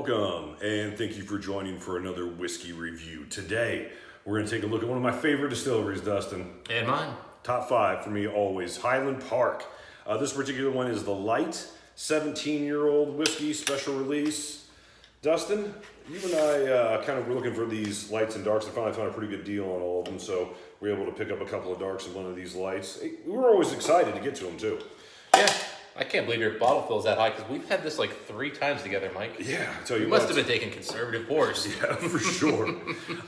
Welcome, and thank you for joining for another whiskey review. Today, we're going to take a look at one of my favorite distilleries, Dustin. And mine. Top 5 for me always, Highland Park. This particular one is the light 17-year-old whiskey special release. Dustin, you and I kind of were looking for these lights and darks and finally found a pretty good deal on all of them, so we were able to pick up a couple of darks and one of these lights. We were always excited to get to them, too. Yeah, I can't believe your bottle fills that high because we've had this like 3 times together, Mike. Yeah, I tell you You what. must have been taking conservative pours. Yeah, for sure.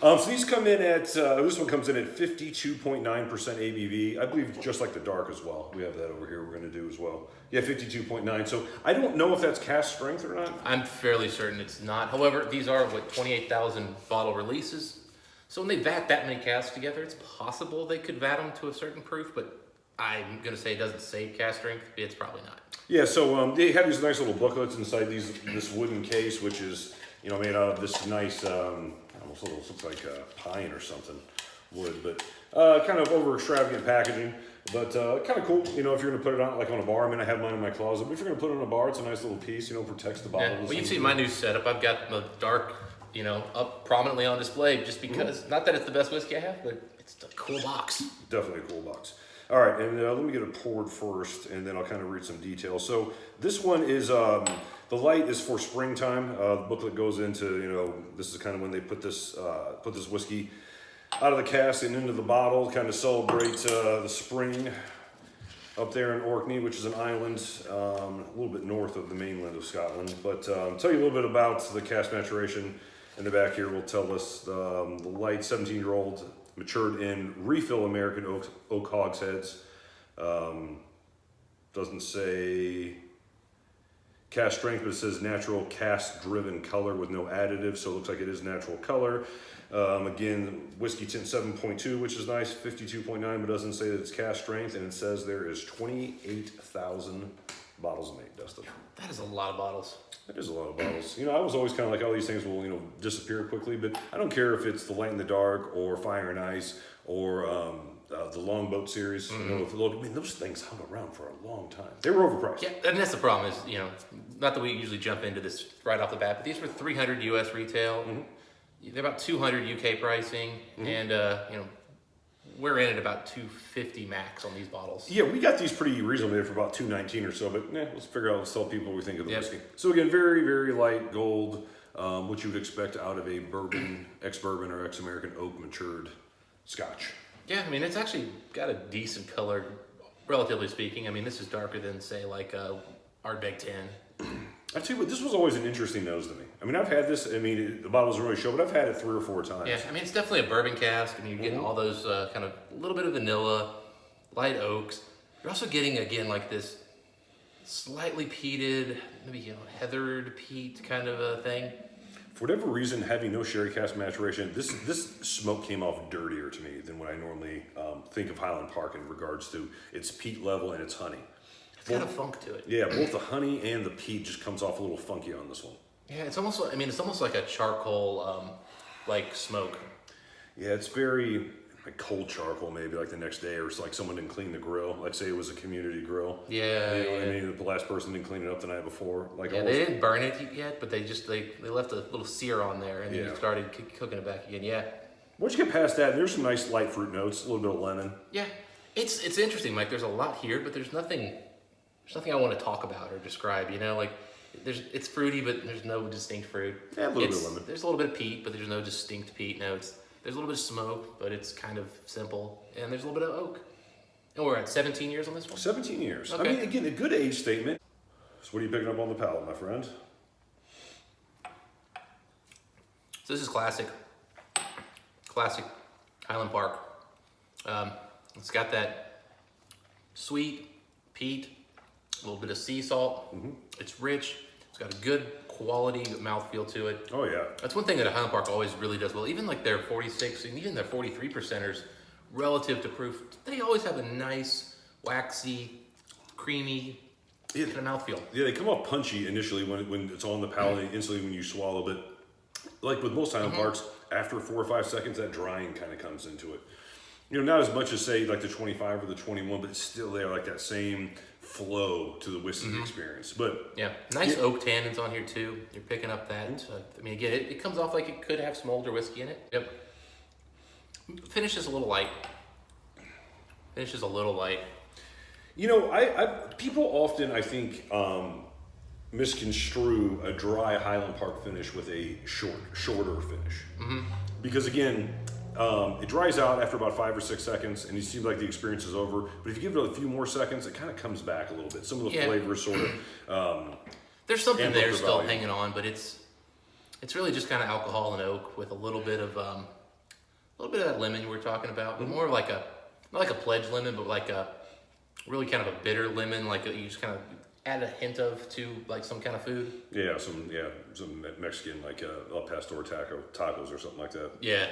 So these come in at, this one comes in at 52.9% ABV. I believe just like the dark as well. We have that over here we're going to do as well. Yeah, 52.9. So I don't know if that's cask strength or not. I'm fairly certain it's not. However, these are, 28,000 bottle releases. So when they vat that many casks together, it's possible they could vat them to a certain proof, but I'm going to say it doesn't say cask strength. It's probably not. Yeah, so they have these nice little booklets inside this wooden case, which is, made out of this nice, almost looks like pine or something, wood, but kind of over extravagant packaging, but kind of cool, if you're going to put it on like on a bar. I mean, I have mine in my closet, but if you're going to put it on a bar, it's a nice little piece, protects the bottle. Yeah. Well, you've seen my new setup. I've got the dark, up prominently on display just because, not that it's the best whiskey I have, but it's a cool box. Definitely a cool box. All right, and let me get it poured first, and then I'll kind of read some details. So this one is, the light is for springtime. The booklet goes into, this is kind of when they put this whiskey out of the cask and into the bottle, kind of celebrate the spring up there in Orkney, which is an island a little bit north of the mainland of Scotland. But tell you a little bit about the cask maturation. In the back here will tell us the light 17-year-old matured in refill American oak hogsheads. Doesn't say cask strength, but it says natural cask-driven color with no additives, so it looks like it is natural color. Again, whiskey tint 7.2, which is nice, 52.9, but doesn't say that it's cask strength, and it says there is 28,000 bottles made, Dustin. That is a lot of bottles. That is a lot of bottles. I was always kind of like, all these things will, disappear quickly, but I don't care if it's the Light in the Dark or Fire and Ice or the Longboat series. Those things hung around for a long time. They were overpriced. Yeah, and that's the problem is, not that we usually jump into this right off the bat, but these were 300 US retail. They're about 200 UK pricing, and, we're in at about 250 max on these bottles. Yeah, we got these pretty reasonably for about $2.19 or so, but let's let's tell people what we think of the whiskey. So again, very, very light gold, what you would expect out of a bourbon, ex-bourbon or ex-American oak matured scotch. Yeah, I mean, it's actually got a decent color, relatively speaking. I mean, this is darker than, say, like Ardbeg 10. I tell you what, this was always an interesting nose to me. I mean, I've had this, the bottle doesn't really show, but I've had it 3 or 4 times. Yeah, I mean, it's definitely a bourbon cask. I mean, you're getting all those kind of a little bit of vanilla, light oaks. You're also getting, again, like this slightly peated, maybe, heathered peat kind of a thing. For whatever reason, having no sherry cask maturation, this smoke came off dirtier to me than what I normally think of Highland Park in regards to its peat level and its honey. It's got a funk to it. Yeah, both the honey and the peat just comes off a little funky on this one. Yeah, it's almost like a charcoal, like smoke. Yeah, it's very like cold charcoal maybe like the next day, or it's like someone didn't clean the grill. Like say it was a community grill. Yeah, you know what I mean? The last person didn't clean it up the night before. Like yeah, they didn't burn it yet, but they left a little sear on there and then started cooking it back again. Yeah. Once you get past that, there's some nice light fruit notes, a little bit of lemon. Yeah, it's interesting, Mike. There's a lot here, but there's nothing I want to talk about or describe. It's fruity, but there's no distinct fruit. Yeah, a little bit of lemon. There's a little bit of peat, but there's no distinct peat notes. There's a little bit of smoke, but it's kind of simple. And there's a little bit of oak. And we're at 17 years on this one? 17 years. Okay. I mean, again, a good age statement. So what are you picking up on the palate, my friend? So this is classic Highland Park. It's got that sweet peat, a little bit of sea salt. It's rich. It's got a good quality mouthfeel to it. Oh yeah. That's one thing that Highland Park always really does well. Even like their 46 and even their 43 percenters, relative to proof, they always have a nice, waxy, creamy kind of mouthfeel. Yeah, they come off punchy initially when it's on the palate, instantly when you swallow, but like with most Highland Parks, after 4 or 5 seconds, that drying kind of comes into it. not as much as say like the 25 or the 21, but it's still there, like that same flow to the whiskey experience. But yeah, nice oak tannins on here too. You're picking up that. I mean, again, it comes off like it could have some older whiskey in it. Yep. Finish is a little light. I people often, I think, misconstrue a dry Highland Park finish with a shorter finish. Because again, it dries out after about 5 or 6 seconds, and it seems like the experience is over. But if you give it a few more seconds, it kind of comes back a little bit. Some of the flavors sort of. There's something there still value. hanging on, but it's really just kind of alcohol and oak with a little bit of that lemon you were talking about, but more like not like a pledge lemon, but like a really kind of a bitter lemon, like you just kind of add a hint of to like some kind of food. Yeah, some Mexican like El Pastor tacos or something like that. Yeah.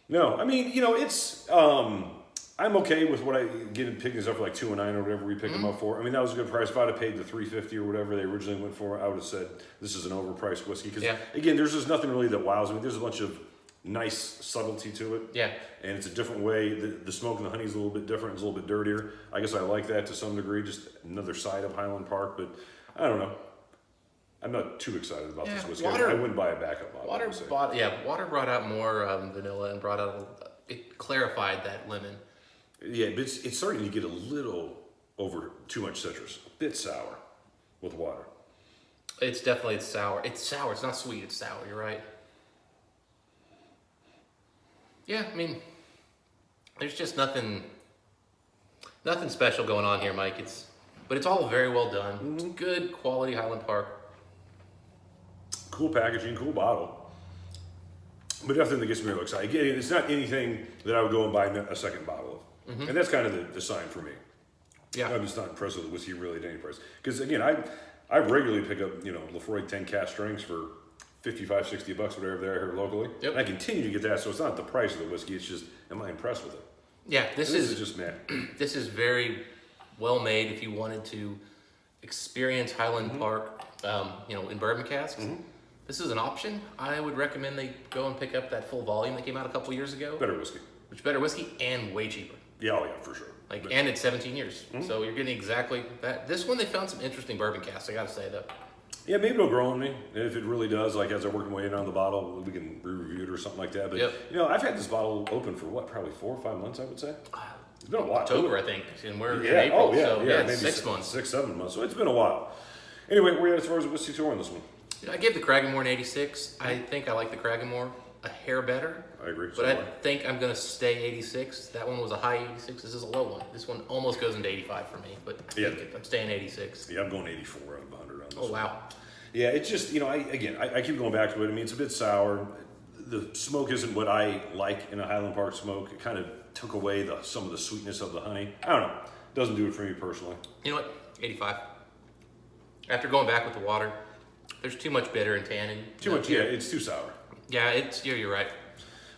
No, I mean, it's I'm okay with what I picking this up for like $2.09 or whatever we picked them up for. I mean, that was a good price. If I'd have paid the $3.50 or whatever they originally went for, I would have said this is an overpriced whiskey. Because again, there's just nothing really that wows me. There's a bunch of nice subtlety to it. Yeah. And it's a different way. The smoke and the honey is a little bit different. It's a little bit dirtier. I guess I like that to some degree. Just another side of Highland Park, but I don't know. I'm not too excited about this whiskey. I wouldn't buy a backup bottle. Water brought out more vanilla and it clarified that lemon. Yeah, but it's starting to get a little over too much citrus. A bit sour with water. It's sour. It's sour. It's not sweet. It's sour. You're right. Yeah, I mean, there's just nothing special going on here, Mike. But it's all very well done. It's good quality Highland Park. Cool packaging, cool bottle. But nothing that gets me real excited. Again, it's not anything that I would go and buy a second bottle of. And that's kind of the sign for me. Yeah. I'm just not impressed with the whiskey really at any price. Because again, I regularly pick up, Lafroy 10 cask strengths for $55, $60, whatever they're here locally. Yep. And I continue to get that, so it's not the price of the whiskey, it's just, am I impressed with it? Yeah, this is just meh. This is very well made if you wanted to experience Highland Park, in bourbon casks. This is an option. I would recommend they go and pick up that full volume that came out a couple years ago. Better whiskey. Which better whiskey and way cheaper. Yeah, for sure. And it's 17 years. So you're getting exactly that. This one, they found some interesting bourbon casks, I gotta say though. Yeah, maybe it'll grow on me. And if it really does, like as I work my way down the bottle, we can re-review it or something like that. But, I've had this bottle open for probably 4 or 5 months, I would say. It's been a while. October, I think. And we're in April, so maybe 6 months. 6, 7 months. So it's been a while. Anyway, where are you at as far as the whiskey score on this one? I gave the Cragganmore an 86. I think I like the Cragganmore a hair better. I agree. But I think I'm going to stay 86. That one was a high 86. This is a low one. This one almost goes into 85 for me, but I'm staying 86. Yeah, I'm going 84 out of 100 on this one. Wow. Yeah, it's just, I keep going back to it. I mean, it's a bit sour. The smoke isn't what I like in a Highland Park smoke. It kind of took away some of the sweetness of the honey. I don't know. Doesn't do it for me personally. You know what? 85. After going back with the water, there's too much bitter and tannin. Too much, it's too sour. Yeah, you're right.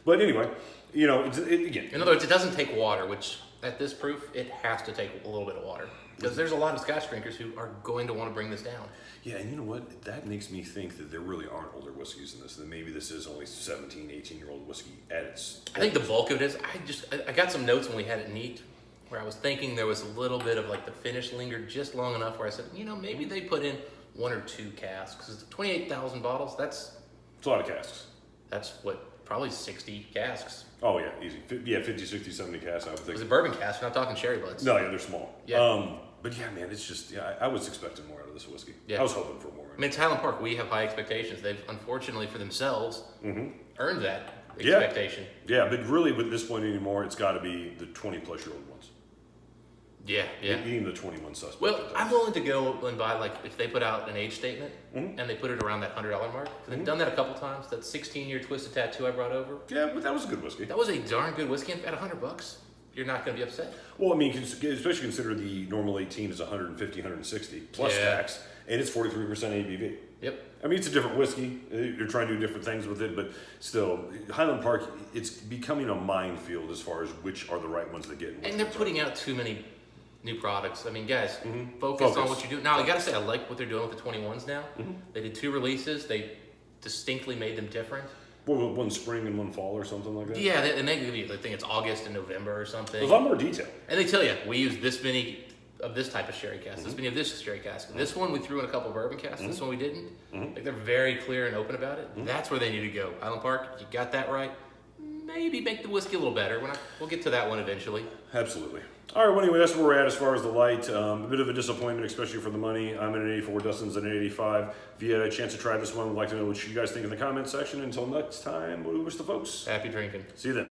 But anyway, again. In other words, it doesn't take water, which at this proof, it has to take a little bit of water. Because there's a lot of Scotch drinkers who are going to want to bring this down. Yeah, and you know what? That makes me think that there really aren't older whiskeys in this. That maybe this is only 17, 18-year-old whiskey at its... I think the bulk of it is. I got some notes when we had it neat where I was thinking there was a little bit of like the finish lingered just long enough where I said, maybe they put in 1 or 2 casks. Because 28,000 bottles, it's a lot of casks. That's probably 60 casks. Oh, yeah, easy. 50, 60, 70 casks, I would think. It was a bourbon cask, we're not talking cherry buds. No, they're small. Yeah. But yeah, man, it's just, I was expecting more out of this whiskey. Yeah. I was hoping for more. I mean, it's Highland Park. We have high expectations. They've, unfortunately for themselves, earned that expectation. Yeah, but really, at this point anymore, it's got to be the 20-plus-year-old ones. Yeah. Even the 21 suspect. Well, I'm willing to go and buy, like, if they put out an age statement and they put it around that $100 mark. They've done that a couple times. That 16-year Twisted Tattoo I brought over. Yeah, but that was a good whiskey. That was a darn good whiskey. And at $100, you're not going to be upset. Well, I mean, especially consider the normal 18 is 150, 160 plus tax, and it's 43% ABV. Yep. I mean, it's a different whiskey. You're trying to do different things with it, but still, Highland Park, it's becoming a minefield as far as which are the right ones to get. And they're putting out too many new products. I mean, guys, focus on what you do. Now, I got to say, I like what they're doing with the 21s now. They did 2 releases. They distinctly made them different. One spring and one fall or something like that? Yeah, and they give you, I think it's August and November or something. There's a lot more detail. And they tell you, we use this many of this type of sherry cask, this many of this sherry cask. This one we threw in a couple of bourbon casks, this one we didn't. Like they're very clear and open about it. That's where they need to go. Highland Park, you got that right. Maybe make the whiskey a little better. We'll get to that one eventually. Absolutely. All right, well, anyway, that's where we're at as far as the light. A bit of a disappointment, especially for the money. I'm at an 84, Dustin's at an 85. If you had a chance to try this one, we'd like to know what you guys think in the comment section. Until next time, we wish the folks. Happy drinking. See you then.